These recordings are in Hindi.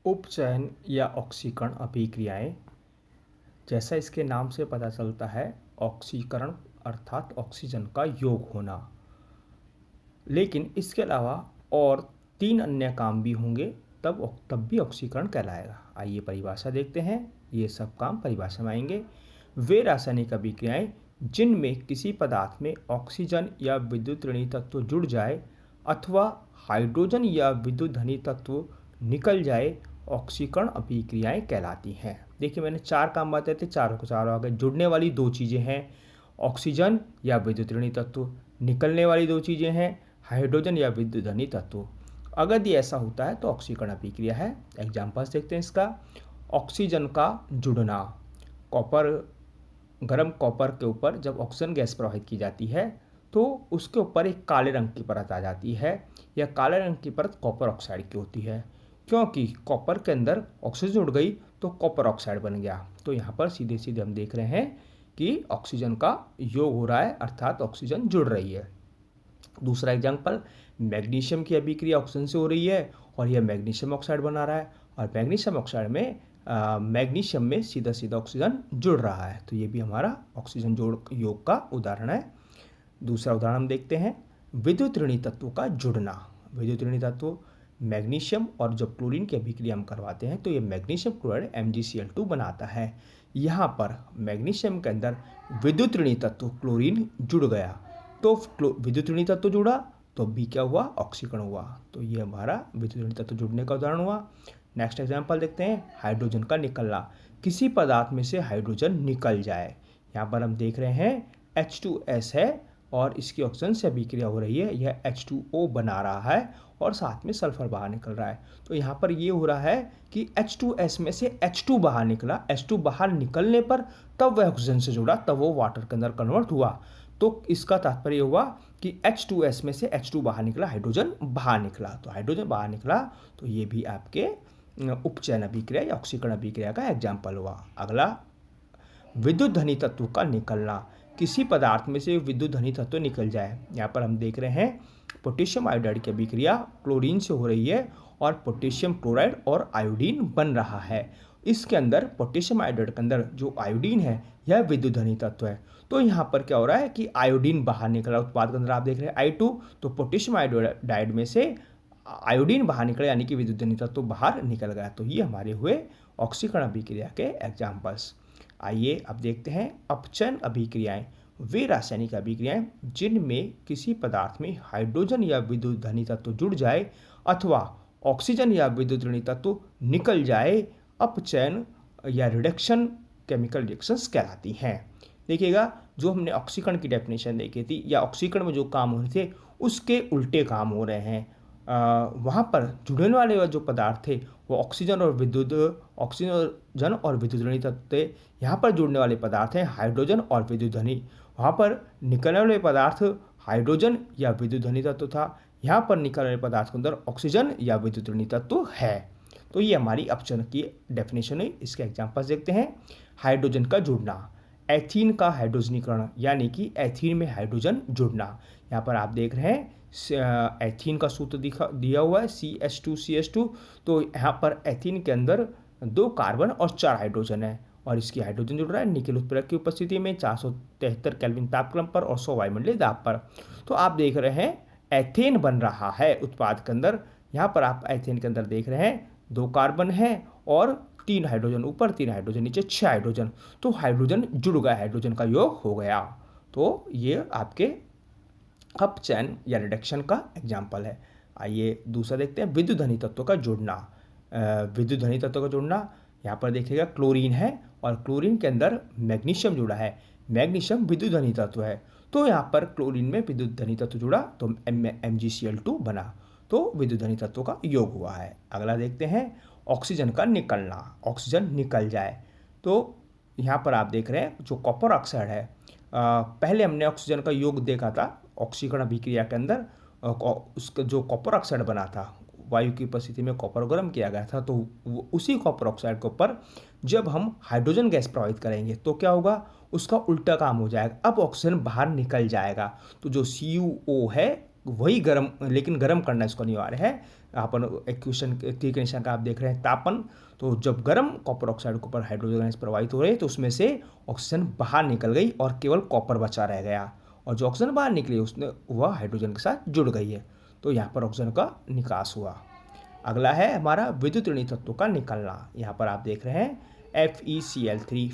उपचयन या ऑक्सीकरण अभिक्रियाएं, जैसा इसके नाम से पता चलता है, ऑक्सीकरण अर्थात ऑक्सीजन का योग होना। लेकिन इसके अलावा और 3 अन्य काम भी होंगे, तब भी ऑक्सीकरण कहलाएगा। आइए परिभाषा देखते हैं। ये सब काम परिभाषा में आएंगे। वे रासायनिक अभिक्रियाएं जिनमें किसी पदार्थ में ऑक्सीजन या विद्युत ऋणी तत्व जुड़ जाए अथवा हाइड्रोजन या विद्युत धनी तत्व निकल जाए, ऑक्सीकरण अभिक्रियाएं कहलाती हैं। देखिए, मैंने 4 काम बताए थे, चारों को चारों आ गए। जुड़ने वाली 2 चीज़ें हैं, ऑक्सीजन या विद्युत ऋणी तत्व। निकलने वाली 2 चीज़ें हैं, हाइड्रोजन या विद्युत धनी तत्व। अगर ये ऐसा होता है तो ऑक्सीकरण अभिक्रिया है। एग्जाम्पल्स देखते हैं इसका। ऑक्सीजन का जुड़ना, गर्म कॉपर के ऊपर जब ऑक्सीजन गैस प्रवाहित की जाती है तो उसके ऊपर एक काले रंग की परत आ जाती है। यह काले रंग की परत कॉपर ऑक्साइड की होती है, क्योंकि कॉपर के अंदर ऑक्सीजन जुड़ गई तो कॉपर ऑक्साइड बन गया। तो यहाँ पर सीधे सीधे हम देख रहे हैं कि ऑक्सीजन का योग हो रहा है, अर्थात ऑक्सीजन जुड़ रही है। दूसरा एग्जाम्पल, मैग्नीशियम की अभिक्रिया ऑक्सीजन से हो रही है और यह मैग्नीशियम ऑक्साइड बना रहा है, और मैग्नीशियम ऑक्साइड में मैग्नीशियम में सीधा सीधा ऑक्सीजन जुड़ रहा है। तो ये भी हमारा ऑक्सीजन जोड़ योग का उदाहरण है। दूसरा उदाहरण हम देखते हैं, विद्युत ऋणी तत्वों का जुड़ना। विद्युत ऋणी तत्व मैग्नीशियम, और जब क्लोरीन की अभिक्रिया हम करवाते हैं तो ये मैग्नीशियम क्लोराइड MgCl2 बनाता है। यहाँ पर मैग्नीशियम के अंदर विद्युत ऋणी तत्व क्लोरीन जुड़ गया, तो विद्युत ऋणी तत्व जुड़ा तो भी क्या हुआ, ऑक्सीकरण हुआ। तो ये हमारा विद्युत ऋणी तत्व जुड़ने का उदाहरण हुआ। नेक्स्ट एग्जाम्पल देखते हैं, हाइड्रोजन का निकलना। किसी पदार्थ में से हाइड्रोजन निकल जाए। यहाँ पर हम देख रहे हैं H2S है और इसकी ऑक्सीजन से अभिक्रिया हो रही है, यह H2O बना रहा है और साथ में सल्फर बाहर निकल रहा है। तो यहाँ पर ये हो रहा है कि H2S में से H2 बाहर निकला। H2 बाहर निकलने पर तब वह ऑक्सीजन से जुड़ा, तब वो वाटर के अंदर कन्वर्ट हुआ। तो इसका तात्पर्य हुआ कि H2S में से H2 बाहर निकला, हाइड्रोजन बाहर निकला। तो हाइड्रोजन बाहर निकला तो ये भी आपके उपचयन अभिक्रिया या ऑक्सीकरण अभिक्रिया का एग्जाम्पल हुआ। अगला, विद्युत धनी तत्व का निकलना। किसी पदार्थ में से विद्युत धनी तत्व निकल जाए। यहाँ पर हम देख रहे हैं पोटेशियम आयोडाइड की अभिक्रिया क्लोरीन से हो रही है और पोटेशियम क्लोराइड और आयोडीन बन रहा है। इसके अंदर पोटेशियम आयोडाइड के अंदर जो आयोडीन है यह विद्युत धनी तत्व है। तो यहाँ पर क्या हो रहा है कि आयोडीन बाहर निकला। उत्पाद के अंदर आप देख रहे हैं I2, तो पोटेशियम आयोडाइड में से आयोडीन बाहर निकला, यानी कि विद्युत धनी तत्व बाहर निकल गया। तो ये हमारे हुए ऑक्सीकरण अभिक्रिया के एग्जाम्पल्स। आइए अब देखते हैं अपचयन अभिक्रियाएं। वे रासायनिक अभिक्रियाएं जिनमें किसी पदार्थ में हाइड्रोजन या विद्युत धनी तत्व जुड़ जाए अथवा ऑक्सीजन या विद्युत ऋणी तत्व निकल जाए, अपचयन या रिडक्शन केमिकल रिएक्शंस कहलाती हैं। देखिएगा, जो हमने ऑक्सीकरण की डेफिनेशन देखी थी या ऑक्सीकरण में जो काम हो रहे थे उसके उल्टे काम हो रहे हैं। वहाँ पर जुड़ने वाले जो पदार्थ थे वो ऑक्सीजन और विद्युत ऋणी तत्व थे। यहाँ पर जुड़ने वाले पदार्थ हैं हाइड्रोजन और विद्युत धनी। वहाँ पर निकलने वाले पदार्थ हाइड्रोजन या विद्युत धनी तत्व था। यहाँ पर निकलने वाले पदार्थ के अंदर ऑक्सीजन या विद्युत ऋणी तत्व है। तो ये हमारी अपचयन की डेफिनेशन है। इसके एग्जाम्पल्स देखते हैं। हाइड्रोजन का जुड़ना, एथीन का हाइड्रोजनीकरण, यानी कि एथीन में हाइड्रोजन जुड़ना। यहाँ पर आप देख रहे हैं एथीन का सूत्र दिया हुआ है CH2CH2। तो यहाँ पर एथीन के अंदर 2 कार्बन और 4 हाइड्रोजन है और इसकी हाइड्रोजन जुड़ रहा है निकेल उत्प्रेरक की उपस्थिति में 473 केल्विन तापक्रम पर और 100 वायुमंडलीय दाब पर। तो आप देख रहे हैं एथेन बन रहा है उत्पाद के अंदर। यहाँ पर आप एथेन के अंदर देख रहे हैं 2 कार्बन है और 3 हाइड्रोजन ऊपर, 3 हाइड्रोजन नीचे, 6 हाइड्रोजन। तो हाइड्रोजन जुड़ गया, हाइड्रोजन का योग हो गया। तो ये आपके अपचयन या रिडक्शन का एग्जाम्पल है। आइए दूसरा देखते हैं, विद्युत धनी तत्वों का जुड़ना। विद्युत धनी तत्वों का जुड़ना, यहाँ पर देखिएगा क्लोरीन है और क्लोरीन के अंदर मैग्नीशियम जुड़ा है। मैग्नीशियम विद्युत धनी तत्व है, तो यहाँ पर क्लोरीन में विद्युत धनी तत्व जुड़ा तो MgCl2 बना। तो विद्युत धनी तत्वों का योग हुआ है। अगला देखते हैं, ऑक्सीजन का निकलना। ऑक्सीजन निकल जाए तो यहाँ पर आप देख रहे हैं जो कॉपर ऑक्साइड है, पहले हमने ऑक्सीजन का योग देखा था ऑक्सीकरण अभिक्रिया के अंदर। उसका जो कॉपर ऑक्साइड बना था, वायु की उपस्थिति में कॉपर गर्म किया गया था, तो उसी कॉपर ऑक्साइड के ऊपर जब हम हाइड्रोजन गैस प्रवाहित करेंगे तो क्या होगा, उसका उल्टा काम हो जाएगा। अब ऑक्सीजन बाहर निकल जाएगा। तो जो CuO है वही गर्म, लेकिन गर्म करना इसको अनिवार्य है, यहाँ पर इक्वेशन की कंडीशन का आप देख रहे हैं तापन, तो जब गर्म कॉपर ऑक्साइड के ऊपर हाइड्रोजन गैस प्रवाहित हो रही है तो उसमें से ऑक्सीजन बाहर निकल गई और केवल कॉपर बचा रह गया, और जो ऑक्सीजन बाहर निकली उसने वह हाइड्रोजन के साथ जुड़ गई है, तो यहाँ पर ऑक्सीजन का निकास हुआ। अगला है हमारा विद्युत ऋणात्मक तत्वों का निकलना। यहाँ पर आप देख रहे हैं FeCl3।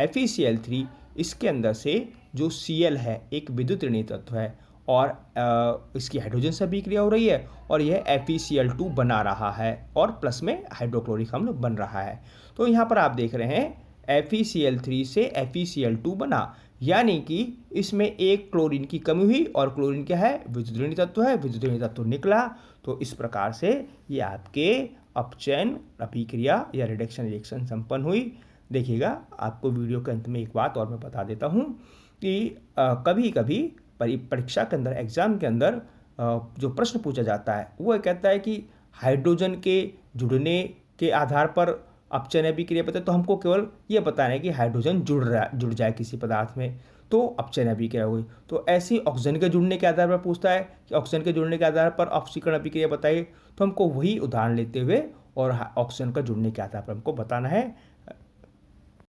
FeCl3 इसके अंदर से जो Cl है एक विद्युत ऋणात्मक तत्व है और इसकी हाइड्रोजन से अभिक्रिया हो रही है और यह FeCl2 बना रहा है और प्लस में हाइड्रोक्लोरिक अम्ल बन रहा है। तो यहाँ पर आप देख रहे हैं FeCl3 से FeCl2 बना, यानी कि इसमें एक क्लोरीन की कमी हुई और क्लोरीन क्या है, विद्युत ऋणात्मक तत्व है, विद्युत ऋणात्मक तत्व निकला। तो इस प्रकार से ये आपके अपचयन अभिक्रिया या रिडक्शन रिएक्शन संपन्न हुई। देखिएगा, आपको वीडियो के अंत में एक बात और मैं बता देता हूँ कि कभी कभी परीक्षा के अंदर, एग्जाम के अंदर जो प्रश्न पूछा जाता है वो कहता है कि हाइड्रोजन के जुड़ने के आधार पर अपचयन अभिक्रिया पता है, तो हमको केवल ये बताना है कि हाइड्रोजन जुड़ जाए किसी पदार्थ में तो अपचयन अभिक्रिया हुई। तो ऐसे ऑक्सीजन के जुड़ने के आधार पर पूछता है कि ऑक्सीजन के जुड़ने के आधार पर ऑक्सीकरण अभिक्रिया बताइए, तो हमको वही उदाहरण लेते हुए और ऑक्सीजन का जुड़ने के आधार पर हमको बताना है।